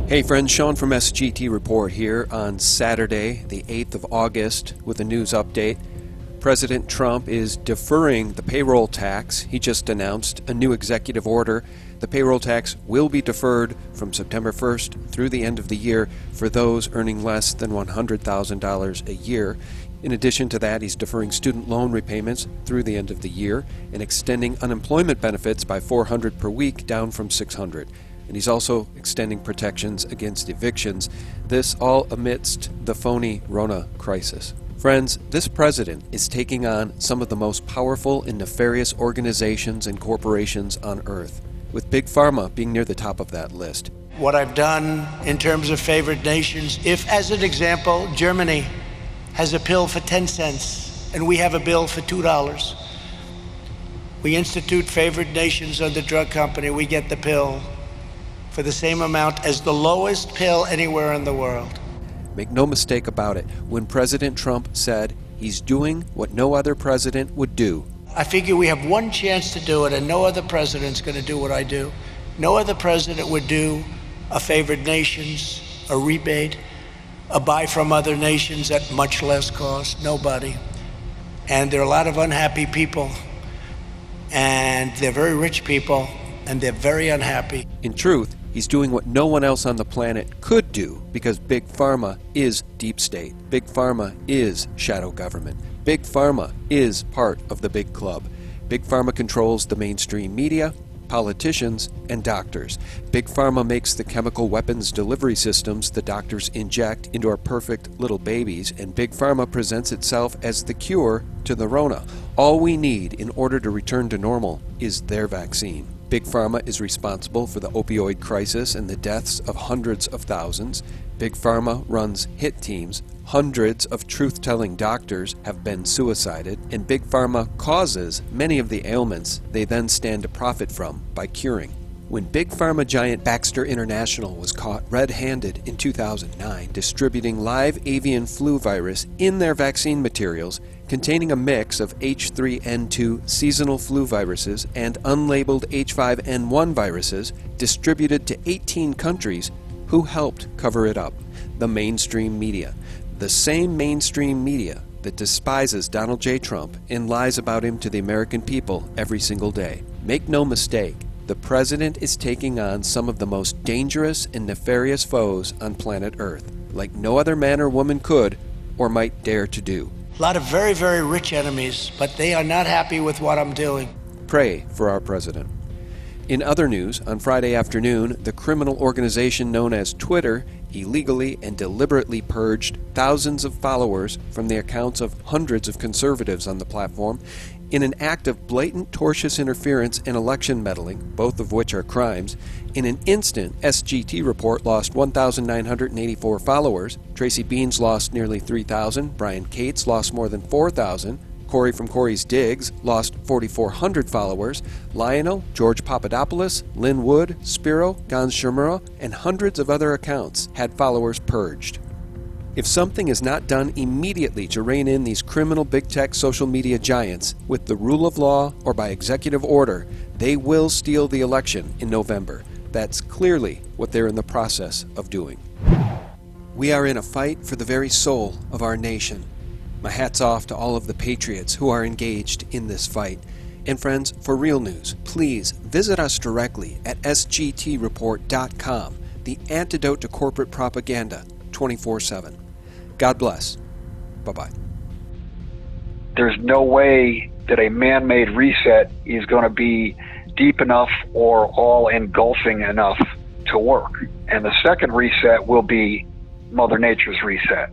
Hey friends, Sean from SGT Report here on Saturday, the 8th of August, with a news update. President Trump is deferring the payroll tax. He just announced a new executive order. The payroll tax will be deferred from September 1st through the end of the year for those earning less than $100,000 a year. In addition to that, he's deferring student loan repayments through the end of the year and extending unemployment benefits by $400 per week down from $600. And he's also extending protections against evictions. This all amidst the phony Rona crisis. Friends, this president is taking on some of the most powerful and nefarious organizations and corporations on earth, with Big Pharma being near the top of that list. What I've done in terms of favored nations, if, as an example, Germany has a pill for 10 cents and we have a bill for $2, we institute favored nations on the drug company, we get the pill for the same amount as the lowest pill anywhere in the world. Make no mistake about it, when President Trump said he's doing what no other president would do. I figure we have one chance to do it, and no other president's going to do what I do. No other president would do a favored nations, a rebate, a buy from other nations at much less cost. Nobody. And there are a lot of unhappy people, and they're very rich people, and they're very unhappy. In truth, he's doing what no one else on the planet could do, because Big Pharma is deep state. Big Pharma is shadow government. Big Pharma is part of the big club. Big Pharma controls the mainstream media, politicians, and doctors. Big Pharma makes the chemical weapons delivery systems the doctors inject into our perfect little babies, and Big Pharma presents itself as the cure to the Rona. All we need in order to return to normal is their vaccine. Big Pharma is responsible for the opioid crisis and the deaths of hundreds of thousands. Big Pharma runs hit teams. Hundreds of truth-telling doctors have been suicided, and Big Pharma causes many of the ailments they then stand to profit from by curing. When Big Pharma giant Baxter International was caught red-handed in 2009 distributing live avian flu virus in their vaccine materials containing a mix of H3N2 seasonal flu viruses and unlabeled H5N1 viruses distributed to 18 countries, who helped cover it up? The mainstream media. The same mainstream media that despises Donald J. Trump and lies about him to the American people every single day. Make no mistake, the president is taking on some of the most dangerous and nefarious foes on planet Earth, like no other man or woman could or might dare to do. A lot of very, very rich enemies, but they are not happy with what I'm doing. Pray for our president. In other news, on Friday afternoon, the criminal organization known as Twitter illegally and deliberately purged thousands of followers from the accounts of hundreds of conservatives on the platform in an act of blatant tortious interference and election meddling, both of which are crimes. In an instant, SGT Report lost 1,984 followers, Tracy Beans lost nearly 3,000, Brian Cates lost more than 4,000, Corey from Corey's Digs lost 4,400 followers, Lionel, George Papadopoulos, Lynn Wood, Spiro, Gans Shimura, and hundreds of other accounts had followers purged. If something is not done immediately to rein in these criminal big tech social media giants with the rule of law or by executive order, they will steal the election in November. That's clearly what they're in the process of doing. We are in a fight for the very soul of our nation. My hat's off to all of the patriots who are engaged in this fight. And friends, for real news, please visit us directly at sgtreport.com, the antidote to corporate propaganda, 24/7. God bless. Bye-bye. There's no way that a man-made reset is going to be deep enough or all-engulfing enough to work. And the second reset will be Mother Nature's reset.